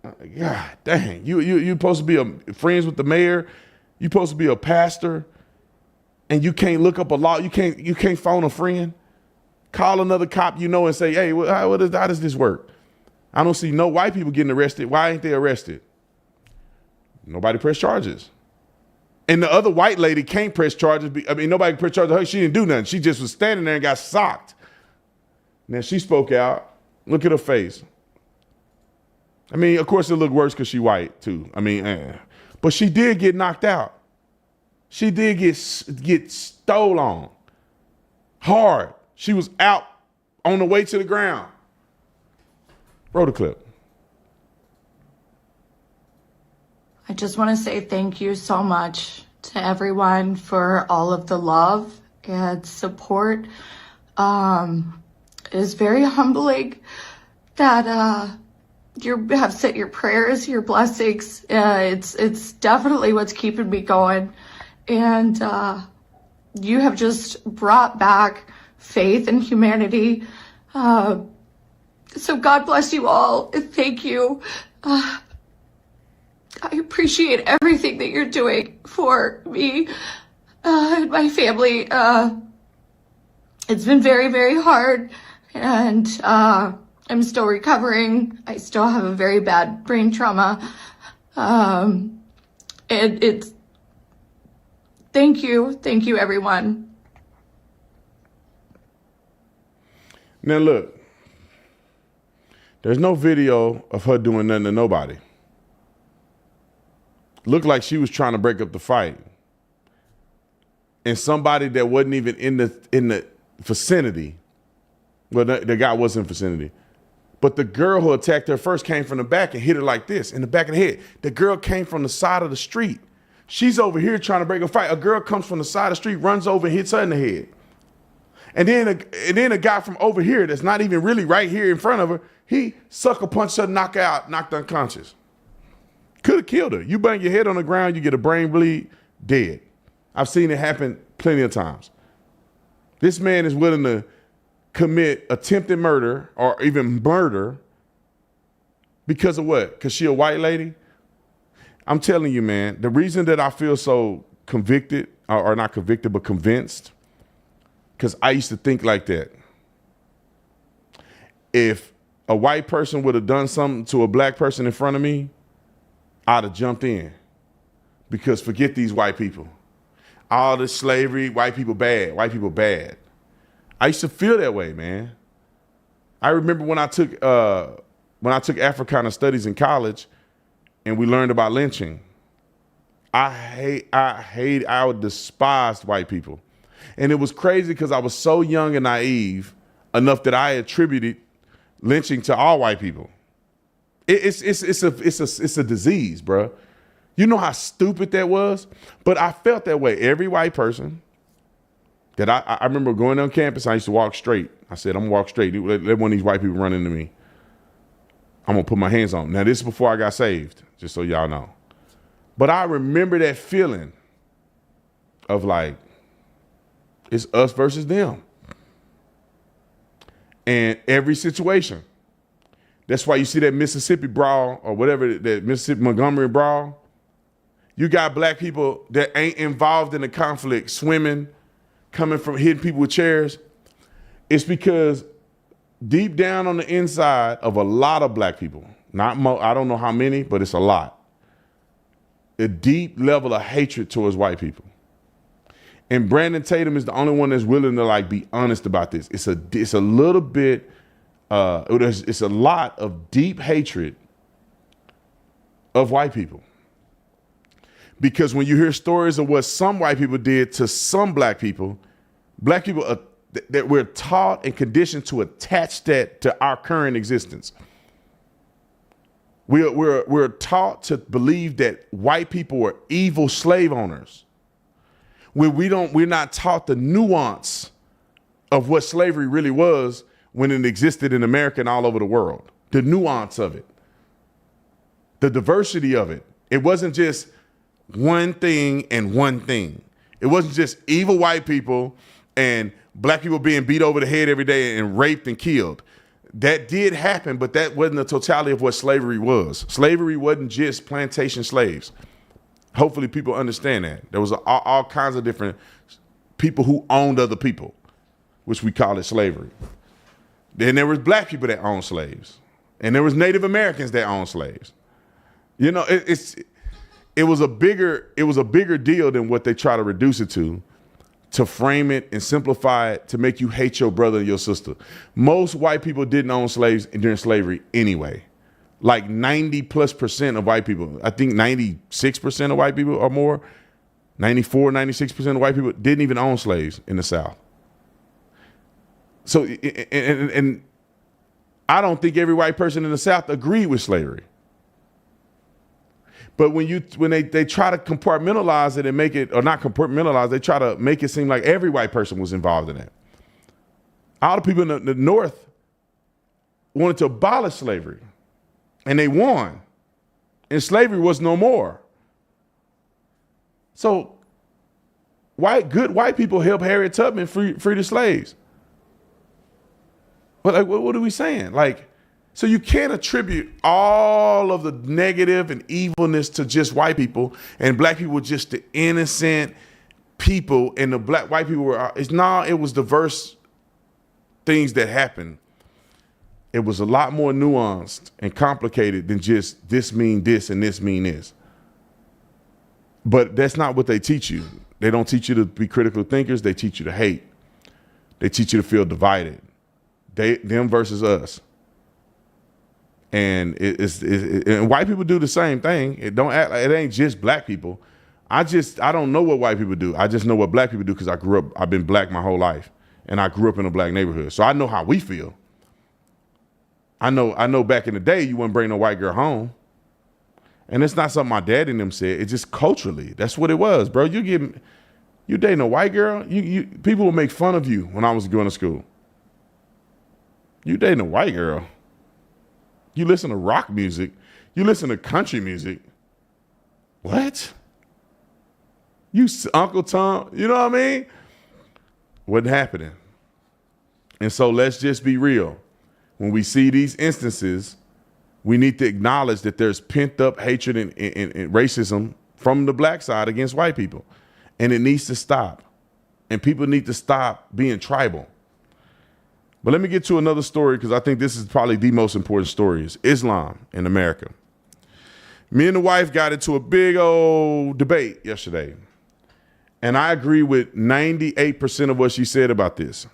God dang, you supposed to be friends with the mayor. You supposed to be a pastor, and you can't look up a law. You can't phone a friend. Call another cop you know and say, hey, how does this work? I don't see no white people getting arrested. Why ain't they arrested? Nobody pressed charges. And the other white lady can't press charges. Nobody pressed charges on her. She didn't do nothing. She just was standing there and got socked. Now, she spoke out. Look at her face. Of course, it looked worse because she white, too. But she did get knocked out. She did get stole on hard. She was out on the way to the ground. Roll the clip. I just want to say thank you so much to everyone for all of the love and support. It is very humbling that you have sent your prayers, your blessings. It's definitely what's keeping me going. And you have just brought back faith and humanity. So God bless you all. Thank you. I appreciate everything that you're doing for me and my family. It's been very, very hard, and I'm still recovering. I still have a very bad brain trauma. And thank you, everyone. Now look, there's no video of her doing nothing to nobody. Looked like she was trying to break up the fight. And somebody that wasn't even in the vicinity, well, the guy was in vicinity, but the girl who attacked her first came from the back and hit her like this, in the back of the head. The girl came from the side of the street. She's over here trying to break a fight. A girl comes from the side of the street, runs over and hits her in the head. And then a guy from over here that's not even really right here in front of her He sucker punched her, knocked unconscious. Could have killed her. You bang your head on the ground, you get a brain bleed, dead. I've seen it happen plenty of times. This man is willing to commit attempted murder or even murder because of what? Because she a white lady? I'm telling you, man, the reason that I feel so convicted, or not convicted, but convinced, because I used to think like that. If a white person would have done something to a black person in front of me, I'd have jumped in. Because forget these white people. All this slavery, white people bad, white people bad. I used to feel that way, man. I remember when I took Africana studies in college and we learned about lynching. I despised white people. And it was crazy because I was so young and naive enough that I attributed lynching to all white people. It's a disease, bro. You know how stupid that was? But I felt that way. Every white person that I remember going on campus, I used to walk straight. I said, I'm gonna walk straight. Let one of these white people run into me. I'm gonna put my hands on them. Now, this is before I got saved, just so y'all know. But I remember that feeling of like, it's us versus them. And every situation. That's why you see that Mississippi brawl or whatever, that Mississippi Montgomery brawl. You got black people that ain't involved in the conflict swimming, coming from hitting people with chairs. It's because deep down on the inside of a lot of black people, I don't know how many, but it's a lot, a deep level of hatred towards white people. And Brandon Tatum is the only one that's willing to like be honest about this. It's a little bit, it's a lot of deep hatred of white people. Because when you hear stories of what some white people did to some black people are, that we're taught and conditioned to attach that to our current existence. We're taught to believe that white people are evil slave owners. We're not taught the nuance of what slavery really was when it existed in America and all over the world. The nuance of it. The diversity of it. It wasn't just one thing and one thing. It wasn't just evil white people and black people being beat over the head every day and raped and killed. That did happen, but that wasn't the totality of what slavery was. Slavery wasn't just plantation slaves. Hopefully people understand that. There was all kinds of different people who owned other people, which we call it slavery. Then there was black people that owned slaves. And there was Native Americans that owned slaves. You know, it was a bigger deal than what they try to reduce it to frame it and simplify it to make you hate your brother and your sister. Most white people didn't own slaves during slavery anyway. Like 90+% of white people, I think 96% of white people or more, 94, 96% of white people didn't even own slaves in the South. So, and I don't think every white person in the South agreed with slavery. But when they try to compartmentalize it and make it, or not compartmentalize, they try to make it seem like every white person was involved in it. All the people in the North wanted to abolish slavery, and they won, and slavery was no more. So good white people helped Harriet Tubman free the slaves. But like, what are we saying? Like, so you can't attribute all of the negative and evilness to just white people, and black people were just the innocent people, and the white people were, it was diverse things that happened. It was a lot more nuanced and complicated than just this mean this and this mean this. But that's not what they teach you. They don't teach you to be critical thinkers. They teach you to hate. They teach you to feel divided. Them versus us. And and white people do the same thing. It ain't just black people. I don't know what white people do. I just know what black people do because I've been black my whole life, and I grew up in a black neighborhood. So I know how we feel. I know back in the day you wouldn't bring no white girl home. And it's not something my dad and them said. It's just culturally. That's what it was, bro. You dating a white girl, people would make fun of you when I was going to school. You dating a white girl. You listen to rock music. You listen to country music. What? You Uncle Tom, you know what I mean? Wasn't happening. And so let's just be real. When we see these instances, we need to acknowledge that there's pent up hatred and racism from the black side against white people. And it needs to stop. And people need to stop being tribal. But let me get to another story, because I think this is probably the most important story, is Islam in America. Me and the wife got into a big old debate yesterday. And I agree with 98% of what she said about this.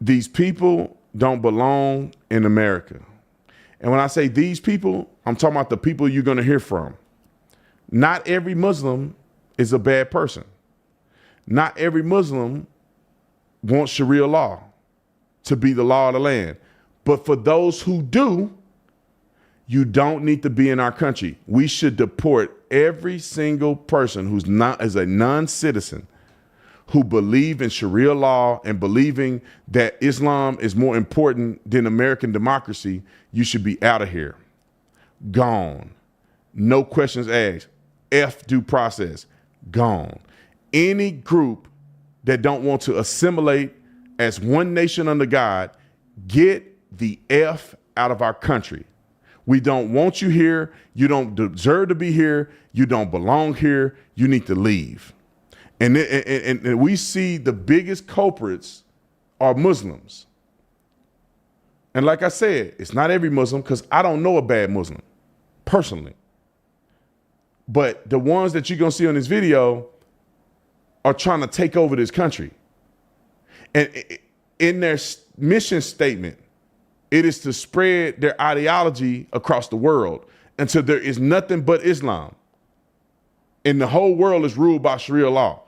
These people don't belong in America. And when I say these people, I'm talking about the people you're going to hear from. Not every Muslim is a bad person. Not every Muslim wants Sharia law to be the law of the land. But for those who do, you don't need to be in our country. We should deport every single person who's not as a non-citizen who believe in Sharia law and believing that Islam is more important than American democracy. You should be out of here. Gone. No questions asked. F due process. Gone. Any group that don't want to assimilate as one nation under God, get the F out of our country. We don't want you here. You don't deserve to be here. You don't belong here. You need to leave. And we see the biggest culprits are Muslims. And like I said, it's not every Muslim, because I don't know a bad Muslim personally. But the ones that you're going to see on this video are trying to take over this country. And in their mission statement, it is to spread their ideology across the world until there is nothing but Islam. And the whole world is ruled by Sharia law.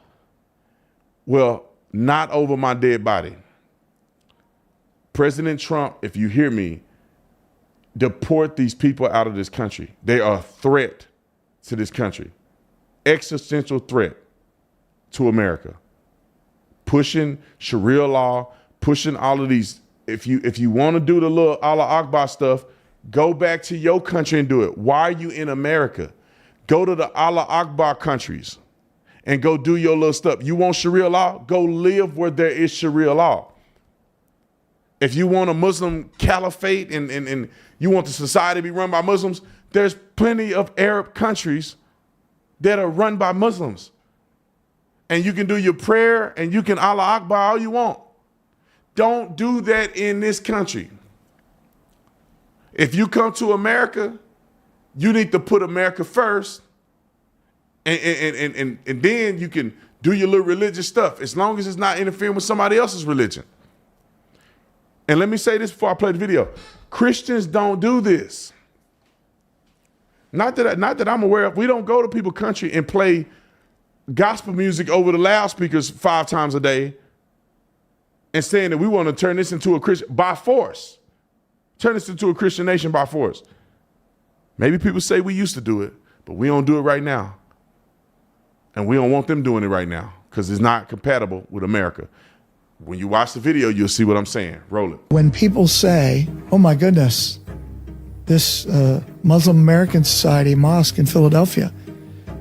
Well, not over my dead body. President Trump, if you hear me, deport these people out of this country. They are a threat to this country. Existential threat to America. Pushing Sharia law, pushing all of these. If you want to do the little Allah Akbar stuff, go back to your country and do it. Why are you in America? Go to the Allah Akbar countries and go do your little stuff. You want Sharia law? Go live where there is Sharia law. If you want a Muslim caliphate and you want the society to be run by Muslims, there's plenty of Arab countries that are run by Muslims. And you can do your prayer and you can Allah Akbar all you want. Don't do that in this country. If you come to America, you need to put America first, and then you can do your little religious stuff, as long as it's not interfering with somebody else's religion. And let me say this before I play the video. Christians don't do this. Not that I'm aware of. We don't go to people's country and play gospel music over the loudspeakers 5 times a day and saying that we want to turn this into a Christian by force. Turn this into a Christian nation by force. Maybe people say we used to do it, but we don't do it right now. And we don't want them doing it right now because it's not compatible with America. When you watch the video, you'll see what I'm saying. Roll it. When people say, oh my goodness, this Muslim American Society mosque in Philadelphia,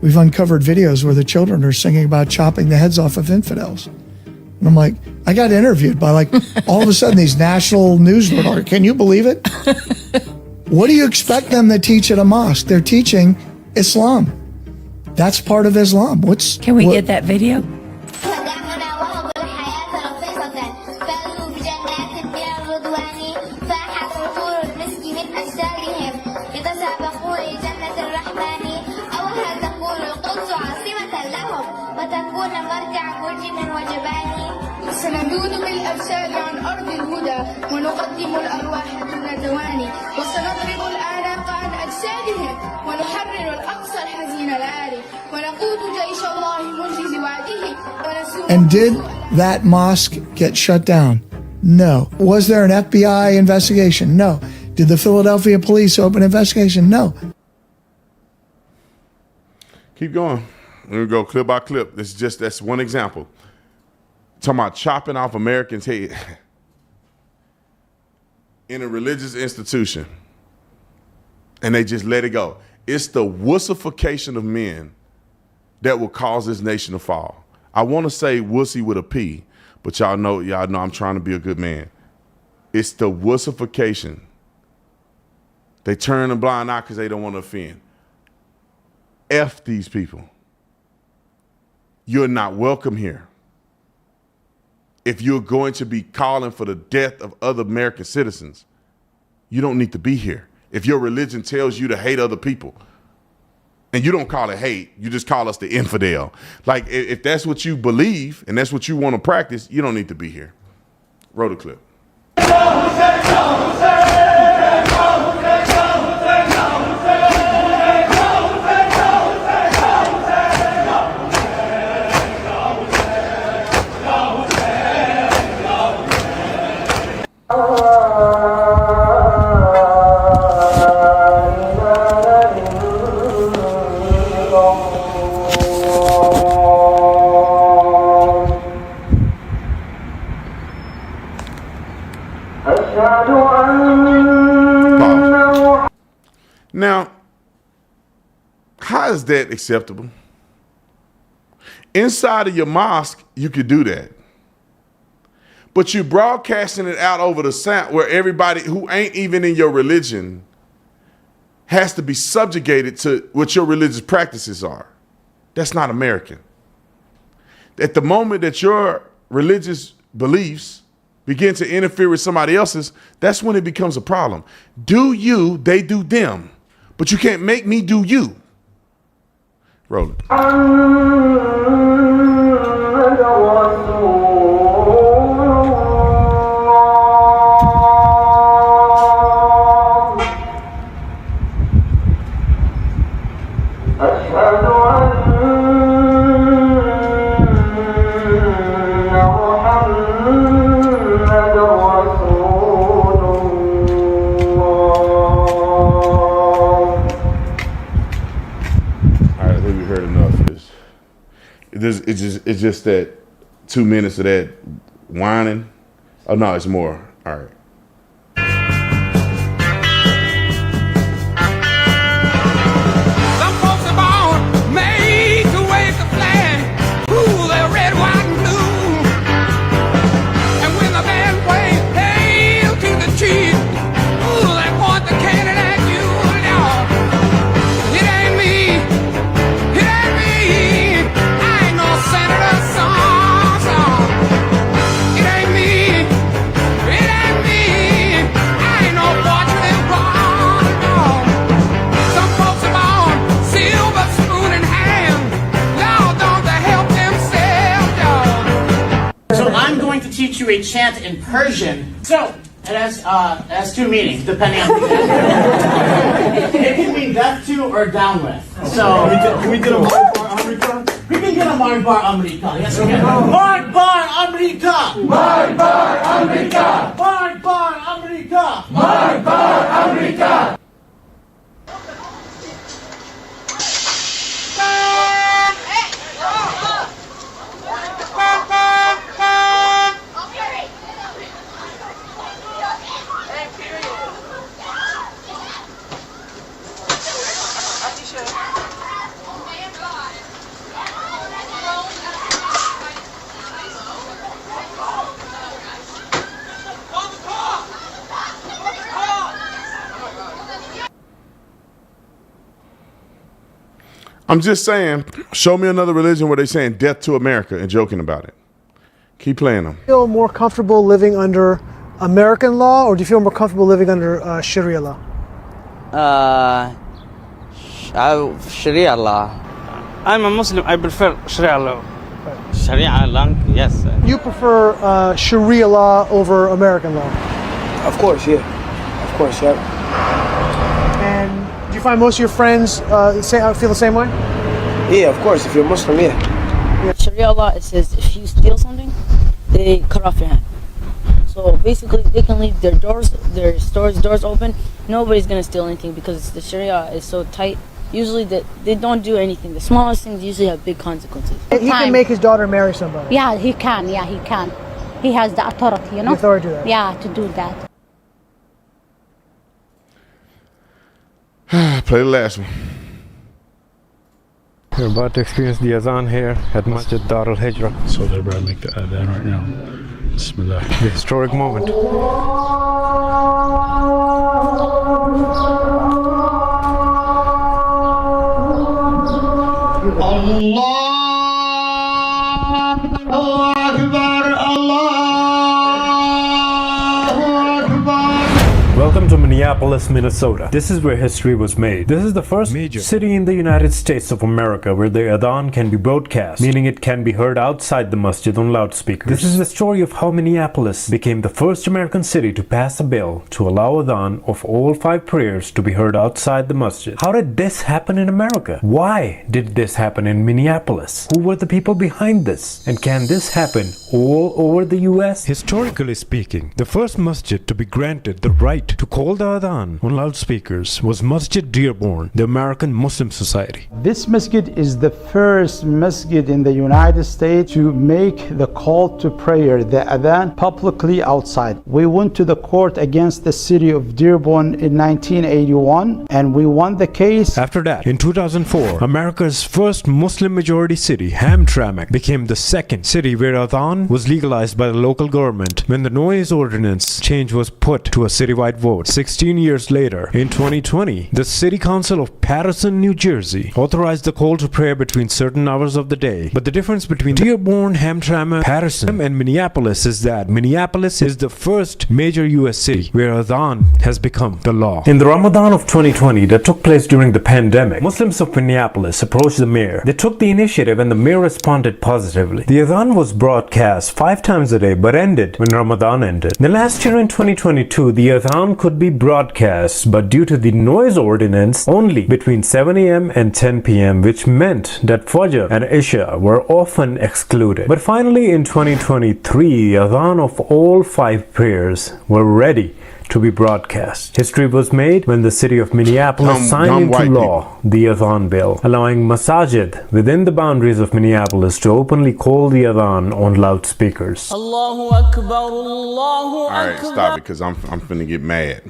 we've uncovered videos where the children are singing about chopping the heads off of infidels. And I'm like, I got interviewed by all of a sudden these national news reporters. Can you believe it? What do you expect them to teach at a mosque? They're teaching Islam. That's part of Islam. Can we get that video? سنجود بالأرشاد عن أرض الهدى ونقدم الأرواح دون زواني وسنضرب الأعناق عن أجسادهم ونحرر الأقصى الحزين العاري ونقود جيش الله منجز وعده ونسوق. And did that mosque get shut down? No. Was there an FBI investigation? No. Did the Philadelphia police open an investigation? No. Keep going. We're going to go clip by clip. That's one example. Talking about chopping off Americans' head. in a religious institution and they just let it go. It's the wussification of men that will cause this nation to fall. I want to say wussy with a P, but y'all know I'm trying to be a good man. It's the wussification. They turn a blind eye because they don't want to offend. F these people. You're not welcome here. If you're going to be calling for the death of other American citizens, you don't need to be here. If your religion tells you to hate other people, and you don't call it hate, you just call us the infidel. Like, if that's what you believe and that's what you want to practice, you don't need to be here. Roll the clip. Now, how is that acceptable? Inside of your mosque, you could do that. But you're broadcasting it out over the sound where everybody who ain't even in your religion has to be subjugated to what your religious practices are. That's not American. At the moment that your religious beliefs begin to interfere with somebody else's, that's when it becomes a problem. Do you, they do them. But you can't make me do you. Roll it. It's just that 2 minutes of that whining. Oh no, it's more. All right. Some folks are born made to wave the flag. Ooh, they're red, white, and blue. And when the band plays Hail to the Chief, ooh, they point the cannon at you. No, it ain't me. It ain't me. I ain't no senator, son. It ain't me. It ain't me. I ain't no fortunate one. No. Some folks are born silver spoon in hand. Lord, don't they help themselves, y'all. So I'm going to teach you a chant in Persian. So it has two meanings depending on it can mean death to or down with. So Can we get a Marbar America? we can get a Marbar America. Yes, we can. Marbar America. Marbar America. Marbar America. Marbar America. I'm just saying, show me another religion where they're saying death to America and joking about it. Keep playing them. Feel more comfortable living under American law, or do you feel more comfortable living under Sharia law? Sharia law. I'm a Muslim. I prefer Sharia law. Sharia law, yes. You prefer Sharia law over American law? Of course, yeah. Of course, yeah. And do you find most of your friends feel the same way? Yeah, of course. If you're Muslim, yeah. Sharia law, it says if you steal something, they cut off your hand. So basically, they can leave their stores doors open. Nobody's gonna steal anything because the Sharia is so tight. Usually, they don't do anything. The smallest things usually have big consequences. He can make his daughter marry somebody. Yeah, he can. Yeah, he can. He has the authority, you know. The authority to do that. Yeah, to do that. Play the last one. We're about to experience the Azan here at Masjid Dar al-Hijra. So they're about to make the Adhan right now. Bismillah. The historic moment. Welcome to Minneapolis, Minnesota. This is where history was made. This is the first major city in the United States of America where the Adhan can be broadcast, meaning it can be heard outside the masjid on loudspeakers. This is the story of how Minneapolis became the first American city to pass a bill to allow Adhan of all 5 prayers to be heard outside the masjid. How did this happen in America? Why did this happen in Minneapolis? Who were the people behind this? And can this happen all over the US? Historically speaking, the first masjid to be granted the right to call the Adhan on loudspeakers was Masjid Dearborn, the American Muslim Society. This masjid is the first masjid in the United States to make the call to prayer, the Adhan, publicly outside. We went to the court against the city of Dearborn in 1981 and we won the case. After that, in 2004, America's first Muslim majority city, Hamtramck, became the second city where Adhan was legalized by the local government when the noise ordinance change was put to a citywide vote. 16 years later, in 2020, the City Council of Patterson, New Jersey, authorized the call to prayer between certain hours of the day. But the difference between Dearborn, Hamtramck, Patterson, and Minneapolis is that Minneapolis is the first major U.S. city where Adhan has become the law. In the Ramadan of 2020 that took place during the pandemic, Muslims of Minneapolis approached the mayor. They took the initiative and the mayor responded positively. The Adhan was broadcast 5 times a day but ended when Ramadan ended. The last year in 2022, the Adhan could be broadcast, but due to the noise ordinance, only between 7 a.m. and 10 p.m., which meant that Fajr and Isha were often excluded. But finally, in 2023, the Adhan of all 5 prayers were ready to be broadcast. History was made when the city of Minneapolis signed into law the Adhan bill, allowing masajid within the boundaries of Minneapolis to openly call the Adhan on loudspeakers. All right, stop it, because I'm finna get mad.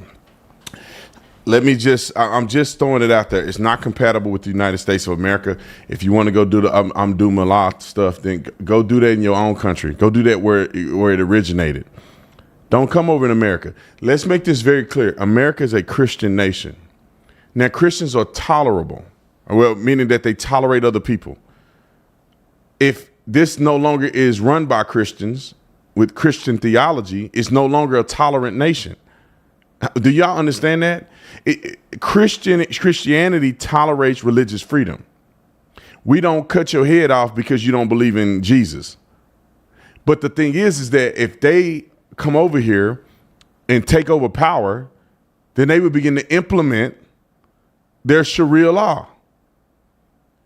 I'm just throwing it out there. It's not compatible with the United States of America. If you want to go do the Mallah stuff, then go do that in your own country. Go do that where it originated. Don't come over in America. Let's make this very clear. America is a Christian nation. Now, Christians are tolerable, well, meaning that they tolerate other people. If this no longer is run by Christians with Christian theology, it's no longer a tolerant nation. Do y'all understand that? Christianity tolerates religious freedom. We don't cut your head off because you don't believe in Jesus. But the thing is that if they come over here and take over power, then they would begin to implement their Sharia law.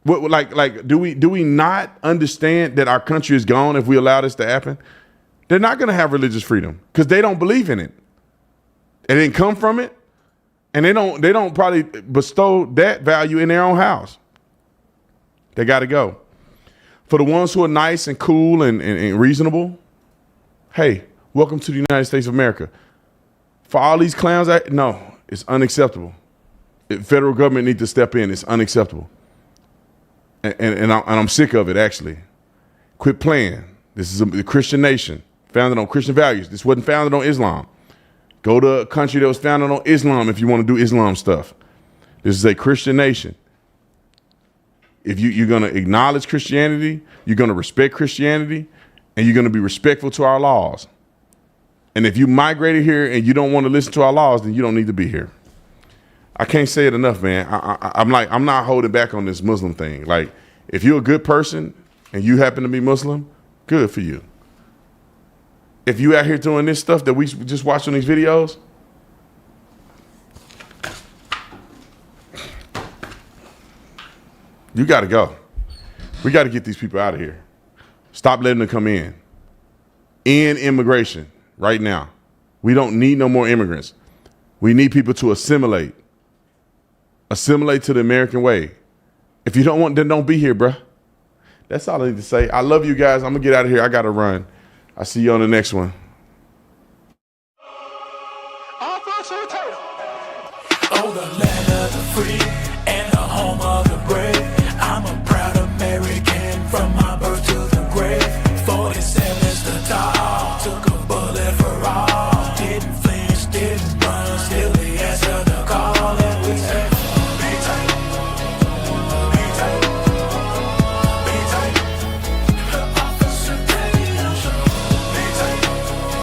Do we not understand that our country is gone if we allow this to happen? They're not going to have religious freedom because they don't believe in it. They didn't come from it, and they don't probably bestow that value in their own house. They got to go. For the ones who are nice and cool and reasonable, hey, welcome to the United States of America. For all these clowns, no, it's unacceptable. The federal government needs to step in. It's unacceptable. And I'm sick of it, actually. Quit playing. This is a Christian nation, founded on Christian values. This wasn't founded on Islam. Go to a country that was founded on Islam if you want to do Islam stuff. This is a Christian nation. If you're going to acknowledge Christianity, you're going to respect Christianity, and you're going to be respectful to our laws. And if you migrated here and you don't want to listen to our laws, then you don't need to be here. I can't say it enough, man. I'm not holding back on this Muslim thing. Like, if you're a good person and you happen to be Muslim, good for you. If you out here doing this stuff that we just watched on these videos, you got to go. We got to get these people out of here. Stop letting them come in. End immigration right now. We don't need no more immigrants. We need people to assimilate. Assimilate to the American way. If you don't want, then don't be here, bruh. That's all I need to say. I love you guys. I'm going to get out of here. I got to run. I'll see you on the next one. Oh, the land of the free and the home of the brave.